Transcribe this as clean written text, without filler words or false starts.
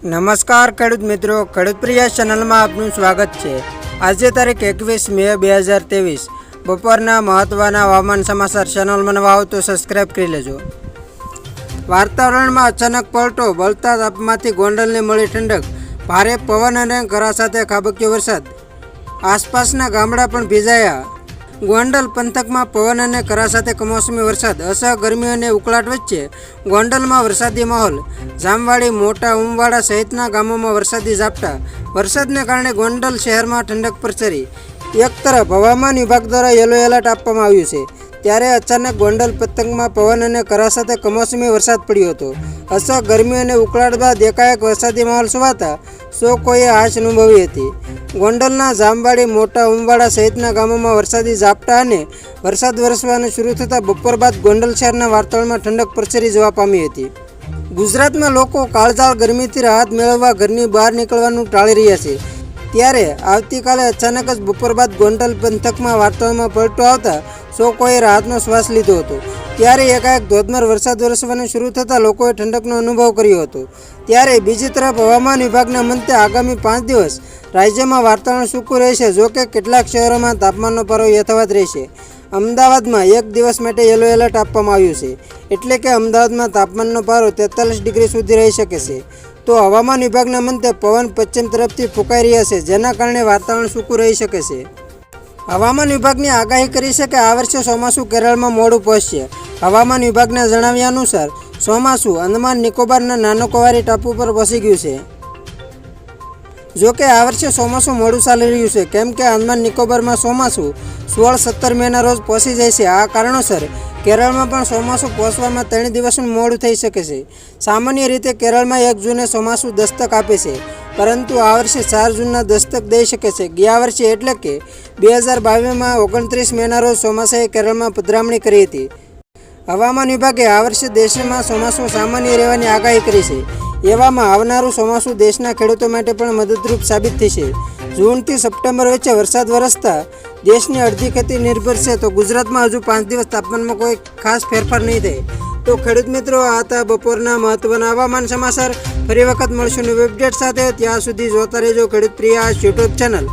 નમસ્કાર ખેડૂત મિત્રો, ખેડૂત પ્રિય ચેનલમાં આપનું સ્વાગત છે। આજે તારીખ 21 મે 2023 બપોરના મહત્વના હવામાન સમાચાર ચેનલમાં નવા આવો તો સબસ્ક્રાઈબ કરી લેજો। વાતાવરણમાં અચાનક પલટો, બળતા તાપમાંથી ગોંડલને મળી ઠંડક, ભારે પવન અને કરા સાથે ખાબક્યો વરસાદ, આસપાસના ગામડા પણ ભીજાયા। ગોંડલ પંથકમાં પવન અને કરા સાથે કમોસમી વરસાદ, અસહ્ય ગરમી અને ઉકળાટ વચ્ચે ગોંડલમાં વરસાદી માહોલ, જામવાડી, મોટા ઉમવાડા સહિતના ગામોમાં વરસાદી ઝાપટા, વરસાદને કારણે ગોંડલ શહેરમાં ઠંડક પ્રસરી। એક તરફ હવામાન વિભાગ દ્વારા યલો એલર્ટ આપવામાં આવ્યું છે, ત્યારે અચાનક ગોંડલ પંથકમાં પવન અને કરા સાથે કમોસમી વરસાદ પડ્યો હતો। અસહ્ય ગરમી અને ઉકળાટ બાદ એકાએક વરસાદી માહોલ છવાતા લોકોએ હાશ અનુભવી હતી। ગોંડલના જામવાડી, મોટા ઉમવાડા સહિતના ગામોમાં વરસાદી ઝાપટા અને વરસાદ વરસવાનું શરૂ થતાં બપોર બાદ ગોંડલ શહેરના વાતાવરણમાં ઠંડક પ્રસરી જવા પામી હતી। ગુજરાતમાં લોકો કાળઝાળ ગરમીથી રાહત મેળવવા ઘરની બહાર નીકળવાનું ટાળી રહ્યા છે, ત્યારે આવતીકાલે અચાનક જ બપોર બાદ ગોંડલ પંથકમાં વાતાવરણમાં પલટો આવતા લોકોએ રાહતનો શ્વાસ લીધો હતો। ત્યારે એકાએક ધોધમાર વરસાદ વરસવાનું શરૂ થતાં લોકોએ ઠંડકનો અનુભવ કર્યો હતો। ત્યારે બીજી તરફ હવામાન વિભાગના મતે આગામી 5 દિવસ રાજ્યમાં વાતાવરણ સૂકું રહેશે, જોકે કેટલાક શહેરોમાં તાપમાનનો પારો યથાવત રહેશે। અમદાવાદમાં 1 દિવસ માટે યલો એલર્ટ આપવામાં આવ્યું છે, એટલે કે અમદાવાદમાં તાપમાનનો પારો 43 ડિગ્રી સુધી રહી શકે છે। તો હવામાન વિભાગના મતે પવન પશ્ચિમ તરફથી ફૂંકાઈ રહ્યા છે, જેના કારણે વાતાવરણ સૂકું રહી શકે છે। હવામાન વિભાગની આગાહી કરી છે કે આ વર્ષે ચોમાસું કેરળમાં મોડું પહોંચશે। હવામાન વિભાગના જણાવ્યા અનુસાર ચોમાસું અંદમાન નિકોબારના નાનોકવારી ટાપુ પર પહોંચી ગયું છે। જોકે આ વર્ષે ચોમાસું મોડું ચાલી રહ્યું છે, કેમ કે અંદમાન નિકોબારમાં ચોમાસું 16-17 મેના રોજ પહોંચી જાય છે। આ કારણોસર કેરળમાં પણ ચોમાસું પહોંચવામાં 3 દિવસનું મોડું થઈ શકે છે। સામાન્ય રીતે કેરળમાં 1 જૂને ચોમાસું દસ્તક આપે છે, પરંતુ આ વર્ષે 4 જૂનના દસ્તક દઈ શકે છે। ગયા વર્ષે એટલે કે 2022માં 29 મેના રોજ ચોમાસાએ કેરળમાં પધરામણી કરી હતી। હવામાન વિભાગે આ વર્ષે દેશમાં ચોમાસું સામાન્ય રહેવાની આગાહી કરી છે। એવામાં આવનારું ચોમાસું દેશના ખેડૂતો માટે પણ મદદરૂપ સાબિત થશે। જૂનથી સપ્ટેમ્બર વચ્ચે વરસાદ વરસતા દેશની અડધી ખેતી નિર્ભર છે, તો ગુજરાતમાં હજુ 5 દિવસ તાપમાનમાં કોઈ ખાસ ફેરફાર નહીં થાય। તો ખેડૂત મિત્રો, આ હતા બપોરના મહત્વના હવામાન સમાચાર। ફરી વખત મળશું નવી અપડેટ સાથે, ત્યાં સુધી જોતા રહેજો ખેડૂત પ્રિય યુટ્યુબ ચેનલ।